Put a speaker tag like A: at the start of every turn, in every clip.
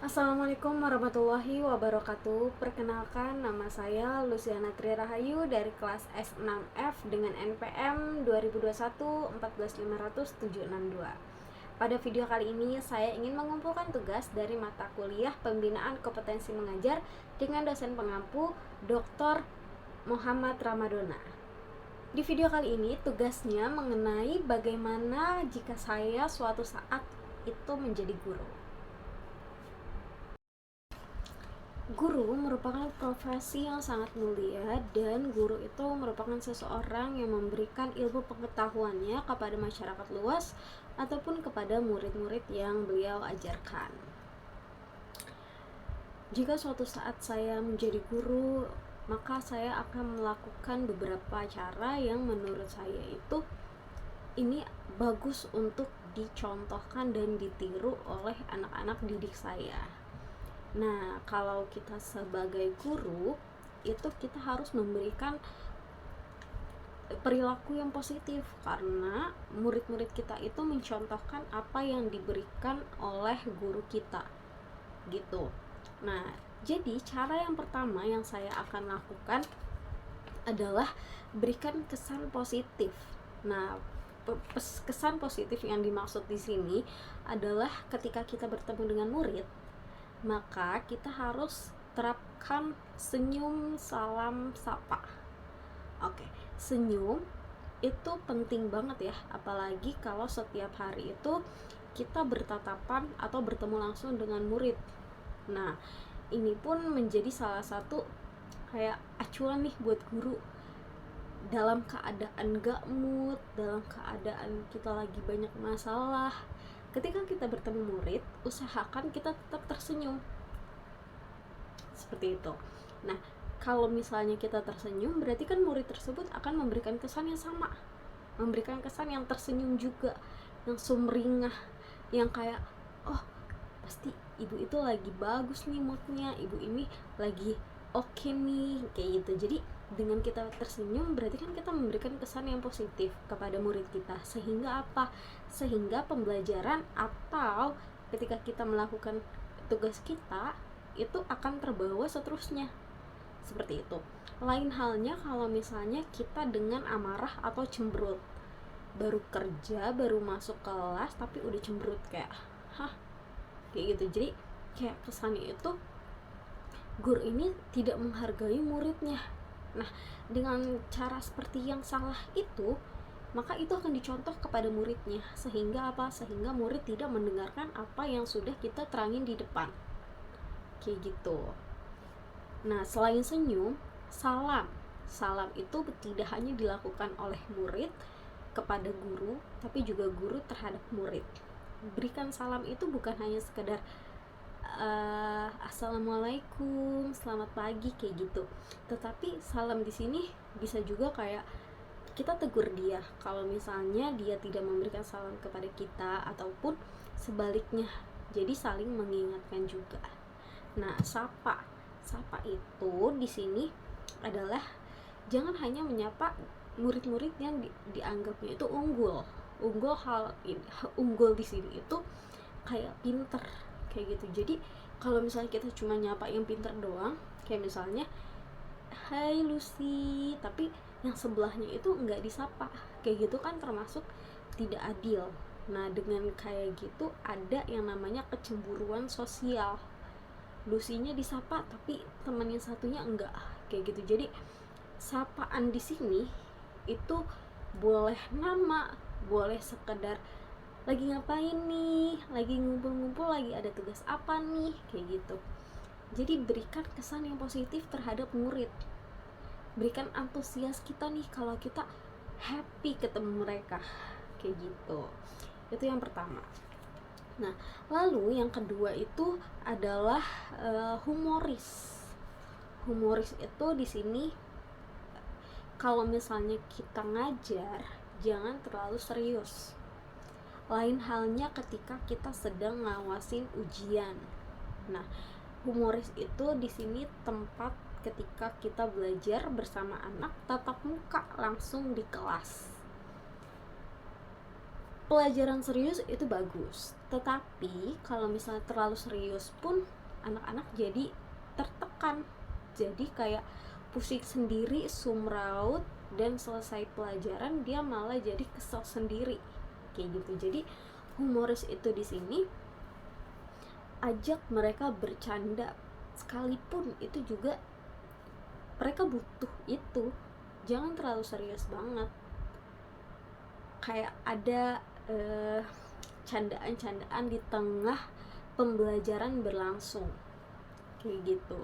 A: Assalamualaikum warahmatullahi wabarakatuh. Perkenalkan, nama saya Luciana Tri Rahayu dari kelas S6F dengan NPM 2021 14500 Pada video kali ini saya ingin mengumpulkan tugas dari mata kuliah Pembinaan Kompetensi Mengajar dengan dosen pengampu Dr. Muhammad Ramadona. Di video kali ini tugasnya mengenai bagaimana jika saya suatu saat itu menjadi guru. Guru merupakan profesi yang sangat mulia, dan guru itu merupakan seseorang yang memberikan ilmu pengetahuannya kepada masyarakat luas ataupun kepada murid-murid yang beliau ajarkan. Jika suatu saat saya menjadi guru, maka saya akan melakukan beberapa cara yang menurut saya itu ini bagus untuk dicontohkan dan ditiru oleh anak-anak didik saya. Nah, kalau kita sebagai guru, itu kita harus memberikan perilaku yang positif, karena murid-murid kita itu mencontohkan apa yang diberikan oleh guru kita, gitu. Nah, jadi cara yang pertama yang saya akan lakukan adalah berikan kesan positif. Nah, kesan positif yang dimaksud di sini adalah ketika kita bertemu dengan murid, maka kita harus terapkan senyum, salam, sapa. Oke, senyum itu penting banget ya, apalagi kalau setiap hari itu kita bertatapan atau bertemu langsung dengan murid. Nah, ini pun menjadi salah satu kayak acuan nih buat guru. Dalam keadaan gak mood, dalam keadaan kita lagi banyak masalah, ketika kita bertemu murid, usahakan kita tetap tersenyum. Seperti itu. Nah, kalau misalnya kita tersenyum, berarti kan murid tersebut akan memberikan kesan yang sama, memberikan kesan yang tersenyum juga, yang sumringah, yang kayak, oh pasti ibu itu lagi bagus nih moodnya, ibu ini lagi oke nih, kayak gitu. Jadi dengan kita tersenyum, berarti kan kita memberikan kesan yang positif kepada murid kita. Sehingga apa? Sehingga pembelajaran atau ketika kita melakukan tugas kita itu akan terbawa seterusnya. Seperti itu. Lain halnya kalau misalnya kita dengan amarah atau cemberut. Baru kerja, baru masuk kelas, tapi udah cemberut kayak, hah? Kayak gitu. Jadi kayak kesannya itu guru ini tidak menghargai muridnya. Nah, dengan cara seperti yang salah itu, maka itu akan dicontoh kepada muridnya. Sehingga apa? Sehingga murid tidak mendengarkan apa yang sudah kita terangin di depan. Kayak gitu. Nah, selain senyum, salam. Salam itu tidak hanya dilakukan oleh murid kepada guru, tapi juga guru terhadap murid. Berikan salam itu bukan hanya sekedar assalamualaikum, selamat pagi, kayak gitu. Tetapi salam di sini bisa juga kayak kita tegur dia kalau misalnya dia tidak memberikan salam kepada kita, ataupun sebaliknya. Jadi saling mengingatkan juga. Nah, sapa itu di sini adalah jangan hanya menyapa murid-murid yang dianggapnya itu unggul di sini itu kayak pinter, kayak gitu. Jadi kalau misalnya kita cuma nyapa yang pinter doang, kayak misalnya hai Lucy, tapi yang sebelahnya itu nggak disapa, kayak gitu kan termasuk tidak adil. Nah, dengan kayak gitu ada yang namanya kecemburuan sosial. Lucy-nya disapa tapi teman yang satunya enggak, kayak gitu. Jadi sapaan di sini itu boleh nama, boleh sekedar lagi ngapain nih, lagi ngumpul-ngumpul, lagi ada tugas apa nih, kayak gitu. Jadi berikan kesan yang positif terhadap murid. Berikan antusias kita nih kalau kita happy ketemu mereka, kayak gitu. Itu yang pertama. Nah, lalu yang kedua itu adalah humoris. Humoris itu di sini kalau misalnya kita ngajar, jangan terlalu serius. Lain halnya ketika kita sedang ngawasin ujian. Nah, humoris itu di sini tempat ketika kita belajar bersama anak tatap muka langsung di kelas. Pelajaran serius itu bagus, Tetapi kalau misalnya terlalu serius pun anak-anak jadi tertekan, jadi kayak pusing sendiri, sumraut, dan selesai pelajaran dia malah jadi kesel sendiri kayak gitu. Jadi humoris itu di sini ajak mereka bercanda, sekalipun itu juga mereka butuh itu, jangan terlalu serius banget. Kayak ada candaan-candaan di tengah pembelajaran berlangsung kayak gitu.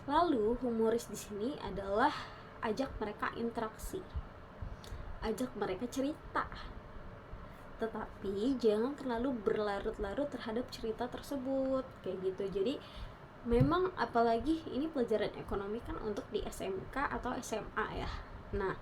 A: Lalu humoris di sini adalah ajak mereka interaksi, ajak mereka cerita, tetapi jangan terlalu berlarut-larut terhadap cerita tersebut kayak gitu. Jadi memang apalagi ini pelajaran ekonomi kan untuk di SMK atau SMA ya. Nah,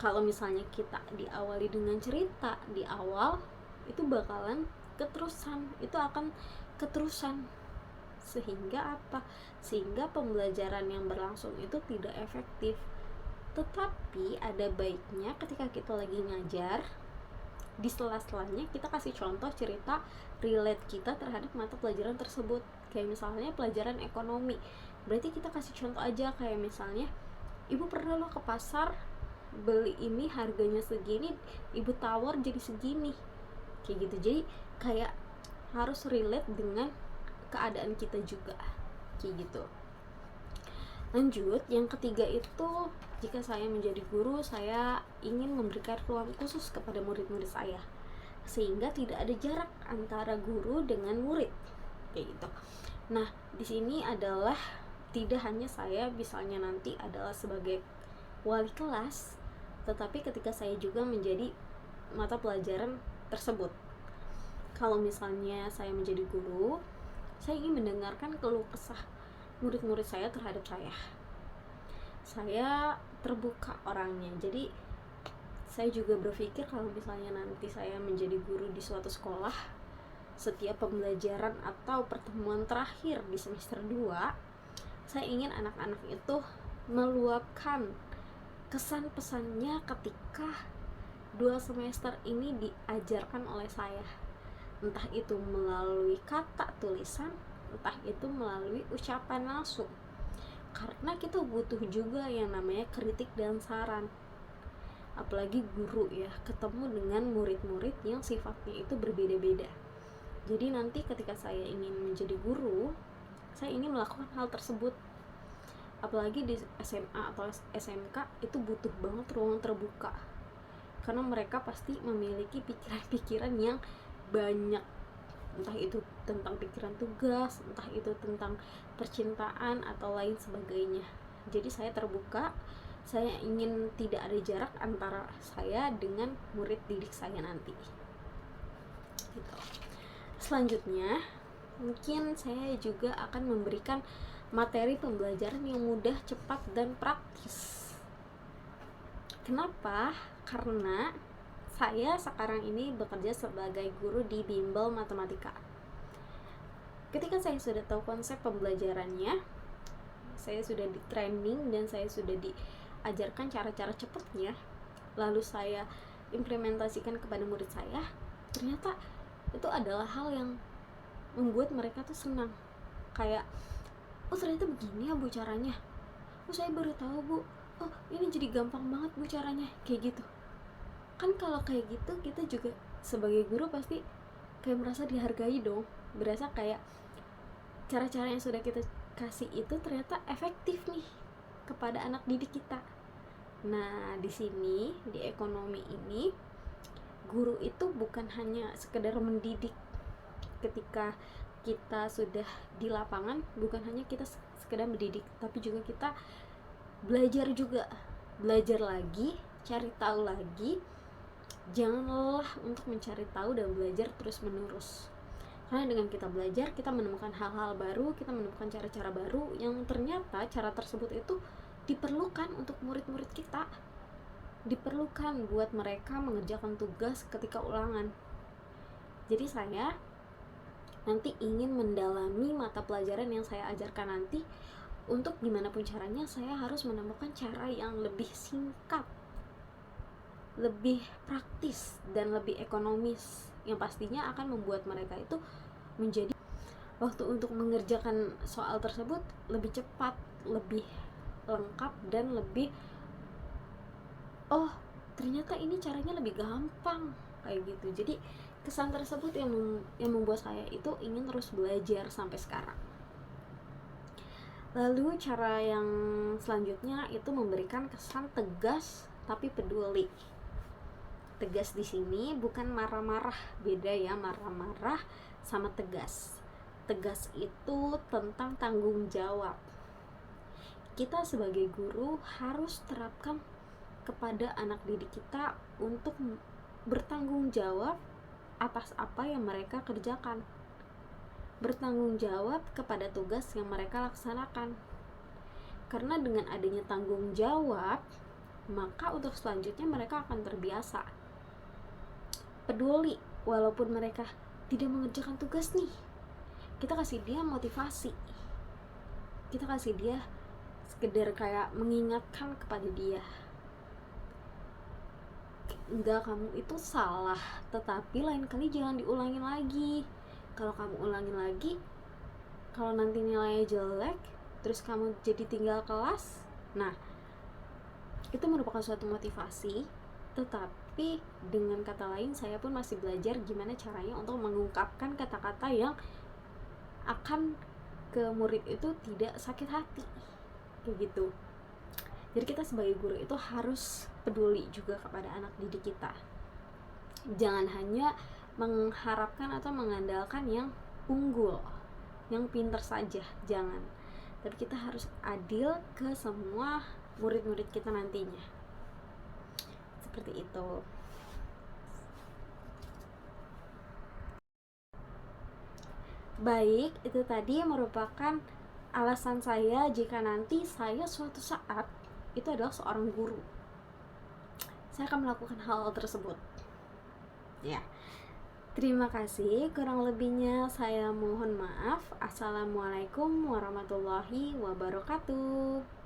A: kalau misalnya kita diawali dengan cerita di awal, itu bakalan keterusan, itu akan keterusan. Sehingga apa? Sehingga pembelajaran yang berlangsung itu tidak efektif. Tetapi ada baiknya ketika kita lagi ngajar, di sela-selanya kita kasih contoh cerita relate kita terhadap mata pelajaran tersebut. Kayak misalnya pelajaran ekonomi, berarti kita kasih contoh aja, kayak misalnya, ibu pernah lo ke pasar beli ini harganya segini, ibu tawar jadi segini kayak gitu. Jadi kayak harus relate dengan keadaan kita juga kayak gitu. Lanjut, yang ketiga itu, jika saya menjadi guru, saya ingin memberikan ruang khusus kepada murid-murid saya sehingga tidak ada jarak antara guru dengan murid kayak gitu. Nah, di sini adalah tidak hanya saya misalnya nanti adalah sebagai wali kelas, tetapi ketika saya juga menjadi mata pelajaran tersebut. Kalau misalnya saya menjadi guru, saya ingin mendengarkan keluh kesah murid-murid saya terhadap saya. Saya terbuka orangnya. Jadi saya juga berpikir kalau misalnya nanti saya menjadi guru di suatu sekolah, setiap pembelajaran atau pertemuan terakhir di semester 2, saya ingin anak-anak itu meluapkan kesan pesannya ketika 2 semester ini diajarkan oleh saya, entah itu melalui kata tulisan, entah itu melalui ucapan langsung. Karena kita butuh juga yang namanya kritik dan saran. Apalagi guru ya, ketemu dengan murid-murid yang sifatnya itu berbeda-beda. Jadi nanti ketika saya ingin menjadi guru, saya ingin melakukan hal tersebut. Apalagi di SMA atau SMK itu butuh banget ruang terbuka, karena mereka pasti memiliki pikiran-pikiran yang banyak, entah itu tentang pikiran tugas, entah itu tentang percintaan atau lain sebagainya. Jadi saya terbuka, saya ingin tidak ada jarak antara saya dengan murid didik saya nanti gitu. Selanjutnya mungkin saya juga akan memberikan materi pembelajaran yang mudah, cepat, dan praktis. Kenapa? Karena saya sekarang ini bekerja sebagai guru di bimbel matematika. Ketika saya sudah tahu konsep pembelajarannya, saya sudah di training dan saya sudah diajarkan cara-cara cepatnya, lalu saya implementasikan kepada murid saya, ternyata itu adalah hal yang membuat mereka tuh senang. Kayak, oh ternyata begini ya bu caranya, oh saya baru tahu bu, oh ini jadi gampang banget bu caranya, kayak gitu. Kan kalau kayak gitu kita juga sebagai guru pasti kayak merasa dihargai dong, berasa kayak cara-cara yang sudah kita kasih itu ternyata efektif nih kepada anak didik kita. Nah, di sini di ekonomi ini guru itu bukan hanya sekedar mendidik. Ketika kita sudah di lapangan, bukan hanya kita sekedar mendidik, tapi juga kita belajar juga, belajar lagi, cari tahu lagi. Jangan lelah untuk mencari tahu dan belajar terus menerus, karena dengan kita belajar, kita menemukan hal-hal baru, kita menemukan cara-cara baru yang ternyata cara tersebut itu diperlukan untuk murid-murid kita, diperlukan buat mereka mengerjakan tugas ketika ulangan. Jadi saya nanti ingin mendalami mata pelajaran yang saya ajarkan nanti. Untuk gimana pun caranya, saya harus menemukan cara yang lebih singkat, lebih praktis, dan lebih ekonomis yang pastinya akan membuat mereka itu menjadi waktu untuk mengerjakan soal tersebut lebih cepat, lebih lengkap, dan lebih oh ternyata ini caranya lebih gampang kayak gitu. Jadi kesan tersebut yang membuat saya itu ingin terus belajar sampai sekarang. Lalu cara yang selanjutnya itu memberikan kesan tegas tapi peduli. Tegas di sini bukan marah-marah, beda ya marah-marah sama tegas. Tegas itu tentang tanggung jawab. Kita sebagai guru harus terapkan kepada anak didik kita untuk bertanggung jawab atas apa yang mereka kerjakan, bertanggung jawab kepada tugas yang mereka laksanakan. Karena dengan adanya tanggung jawab, maka untuk selanjutnya mereka akan terbiasa peduli. Walaupun mereka tidak mengerjakan tugas nih, kita kasih dia motivasi, kita kasih dia sekedar kayak mengingatkan kepada dia, enggak, kamu itu salah, tetapi lain kali jangan diulangin lagi. Kalau kamu ulangin lagi, kalau nanti nilainya jelek, terus kamu jadi tinggal kelas, nah itu merupakan suatu motivasi. Tetapi dengan kata lain, saya pun masih belajar gimana caranya untuk mengungkapkan kata-kata yang akan ke murid itu tidak sakit hati, kayak gitu. Jadi kita sebagai guru itu harus peduli juga kepada anak didik kita. Jangan hanya mengharapkan atau mengandalkan yang unggul, yang pintar saja, jangan. Tapi kita harus adil ke semua murid-murid kita nantinya. Seperti itu. Baik, itu tadi merupakan alasan saya jika nanti saya suatu saat itu adalah seorang guru, saya akan melakukan hal tersebut. Ya, terima kasih. Kurang lebihnya saya mohon maaf. Assalamualaikum warahmatullahi wabarakatuh.